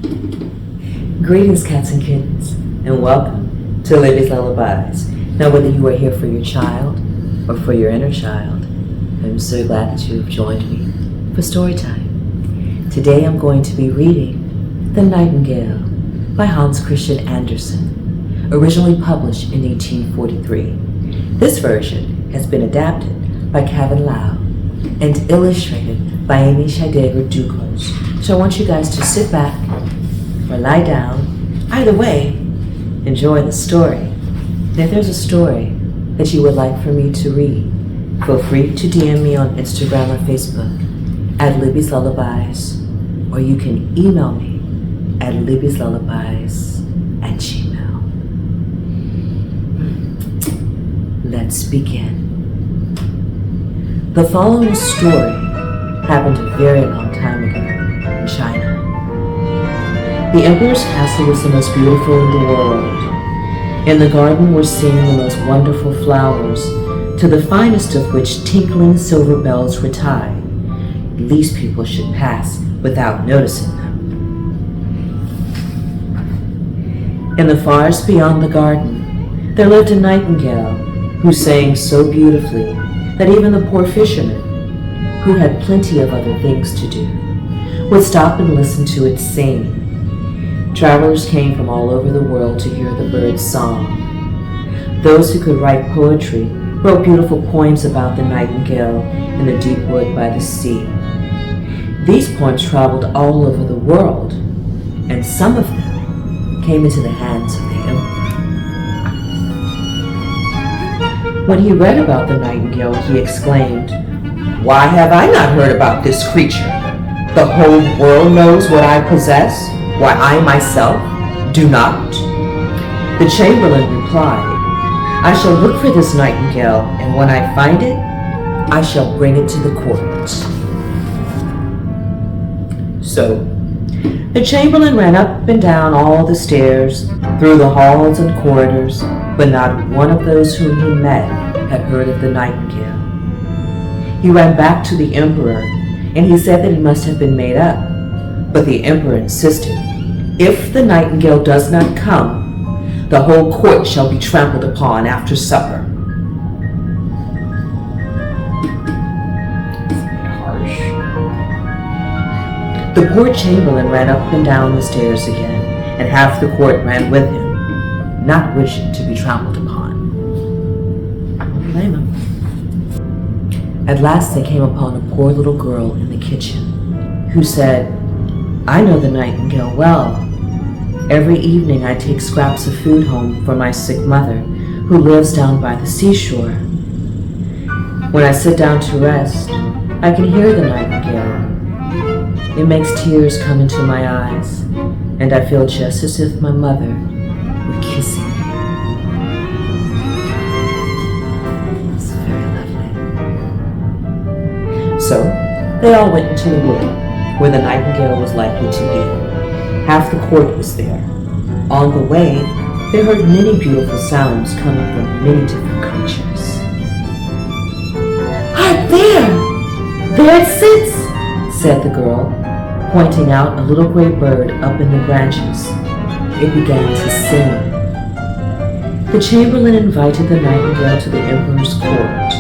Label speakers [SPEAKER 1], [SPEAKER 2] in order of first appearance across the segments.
[SPEAKER 1] Greetings, cats and kittens, and welcome to Libby's Lullabies. Now, whether you are here for your child or for your inner child, I'm so glad that you have joined me for story time. Today I'm going to be reading The Nightingale by Hans Christian Andersen, originally published in 1843. This version has been adapted by Kevin Lau and illustrated by Amy Scheidegger Ducos. So I want you guys to sit back or lie down. Either way, enjoy the story. And if there's a story that you would like for me to read, feel free to DM me on Instagram or Facebook at Libby's Lullabies, or you can email me at libbyslullabies@gmail. Let's begin. The following story happened a very long time ago in China. The emperor's castle was the most beautiful in the world. In the garden were seen the most wonderful flowers, to the finest of which tinkling silver bells were tied, lest people should pass without noticing them. In the forest beyond the garden, there lived a nightingale who sang so beautifully that even the poor fishermen, who had plenty of other things to do, would stop and listen to it sing. Travelers came from all over the world to hear the bird's song. Those who could write poetry wrote beautiful poems about the nightingale in the deep wood by the sea. These poems traveled all over the world, and some of them came into the hands of the emperor. When he read about the nightingale, he exclaimed, "Why have I not heard about this creature? The whole world knows what I possess, why I myself do not." The chamberlain replied, "I shall look for this nightingale, and when I find it, I shall bring it to the court." So, the chamberlain ran up and down all the stairs, through the halls and corridors, but not one of those whom he met had heard of the nightingale. He ran back to the emperor, and he said that he must have been made up. But the emperor insisted, "If the nightingale does not come, the whole court shall be trampled upon after supper." Harsh. The poor chamberlain ran up and down the stairs again, and half the court ran with him, not wishing to be trampled upon. I don't blame him. At last they came upon a poor little girl in the kitchen, who said, "I know the nightingale well. Every evening I take scraps of food home for my sick mother, who lives down by the seashore. When I sit down to rest, I can hear the nightingale. It makes tears come into my eyes, and I feel just as if my mother were kissing me." It's very lovely. So they all went into the wood, where the nightingale was likely to be. Half the court was there. On the way, they heard many beautiful sounds coming from many different creatures. "Hark there! There it sits!" said the girl, pointing out a little gray bird up in the branches. It began to sing. The chamberlain invited the nightingale to the emperor's court.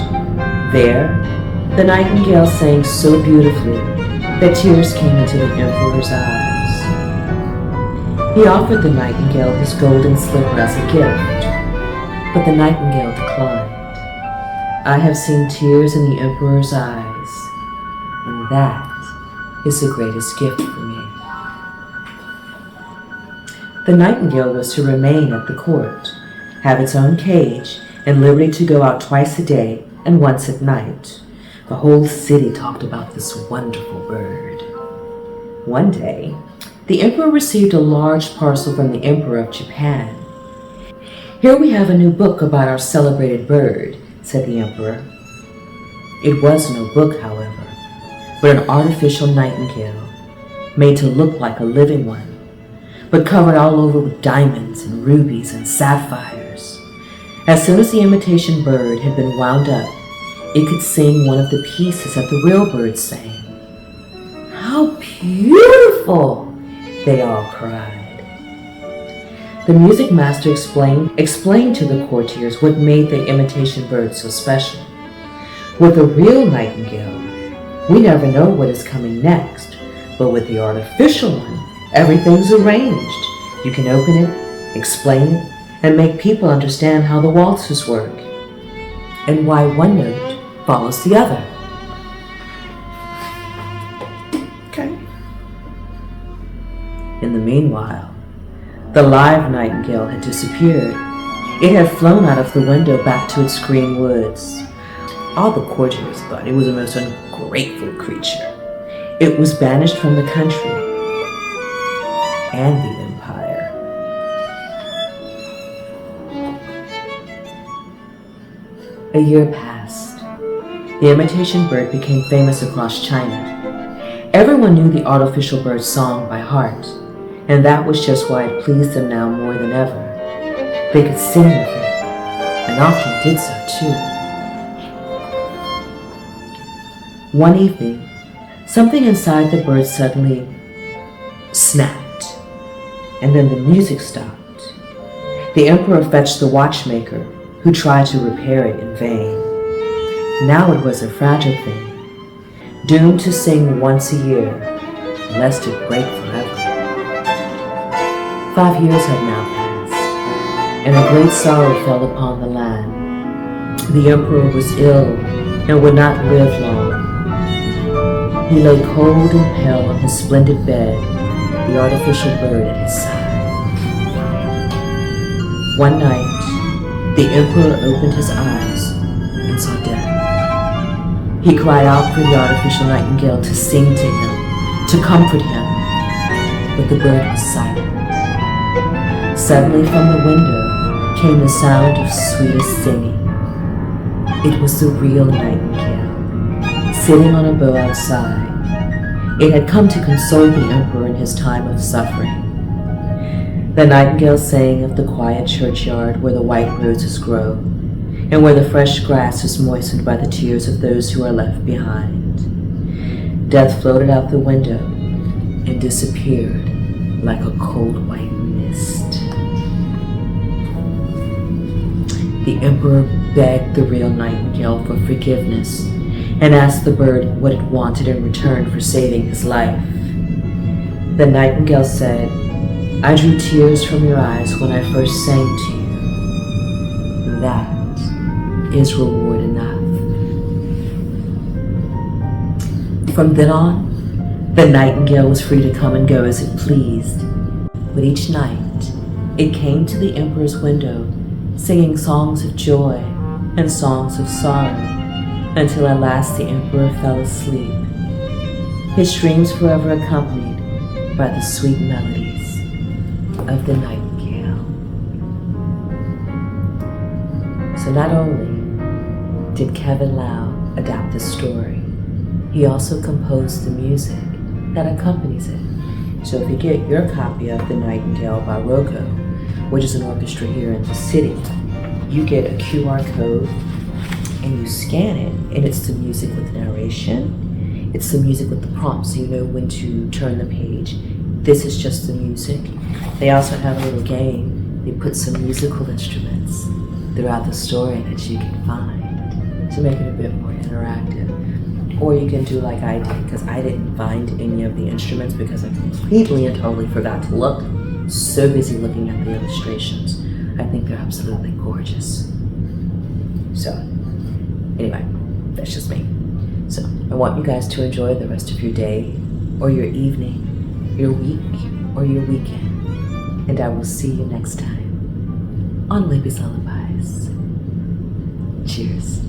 [SPEAKER 1] There, the nightingale sang so beautifully that tears came into the emperor's eyes. He offered the nightingale his golden slipper as a gift, but the nightingale declined. "I have seen tears in the emperor's eyes, and that is the greatest gift for me." The nightingale was to remain at the court, have its own cage, and liberty to go out twice a day and once at night. The whole city talked about this wonderful bird. One day, the emperor received a large parcel from the emperor of Japan. "Here we have a new book about our celebrated bird," said the emperor. It was no book, however, but an artificial nightingale, made to look like a living one, but covered all over with diamonds and rubies and sapphires. As soon as the imitation bird had been wound up, it could sing one of the pieces that the real bird sang. "How beautiful!" They all cried. The music master explained to the courtiers what made the imitation bird so special. With a real nightingale, we never know what is coming next, but with the artificial one, everything's arranged. You can open it, explain it, and make people understand how the waltzes work and why one note follows the other. Okay. In the meanwhile, the live nightingale had disappeared. It had flown out of the window back to its green woods. All the courtiers thought it was a most ungrateful creature. It was banished from the country and the empire. A year passed. The imitation bird became famous across China. Everyone knew the artificial bird's song by heart, and that was just why it pleased them now more than ever. They could sing with it, and often did so too. One evening, something inside the bird suddenly snapped, and then the music stopped. The emperor fetched the watchmaker, who tried to repair it in vain. Now it was a fragile thing, doomed to sing once a year, lest it break forever. 5 years had now passed, and a great sorrow fell upon the land. The emperor was ill and would not live long. He lay cold and pale on his splendid bed, the artificial bird at his side. One night, the emperor opened his eyes and saw death. He cried out for the artificial nightingale to sing to him, to comfort him, but the bird was silent. Suddenly from the window came the sound of sweetest singing. It was the real nightingale, sitting on a bough outside. It had come to console the emperor in his time of suffering. The nightingale sang of the quiet churchyard where the white roses grow, and where the fresh grass is moistened by the tears of those who are left behind. Death floated out the window and disappeared like a cold white mist. The emperor begged the real nightingale for forgiveness and asked the bird what it wanted in return for saving his life. The Nightingale said, "I drew tears from your eyes when I first sang to you. That is reward enough." From then on, the Nightingale was free to come and go as it pleased. But each night, it came to the emperor's window, singing songs of joy and songs of sorrow, until at last the emperor fell asleep, his dreams forever accompanied by the sweet melodies of the nightingale. So not only did Kevin Lau adapt the story, he also composed the music that accompanies it. So if you get your copy of The Nightingale by Rocco, which is an orchestra here in the city, you get a QR code and you scan it, and it's the music with narration. It's the music with the prompts, so you know when to turn the page. This is just the music. They also have a little game. They put some musical instruments throughout the story that you can find to make it a bit more interactive. Or you can do like I did, because I didn't find any of the instruments because I completely and totally forgot to look. So busy looking at the illustrations. I think they're absolutely gorgeous. So, anyway, that's just me. So, I want you guys to enjoy the rest of your day, or your evening, your week, or your weekend. And I will see you next time on Libby's Lullabies. Cheers.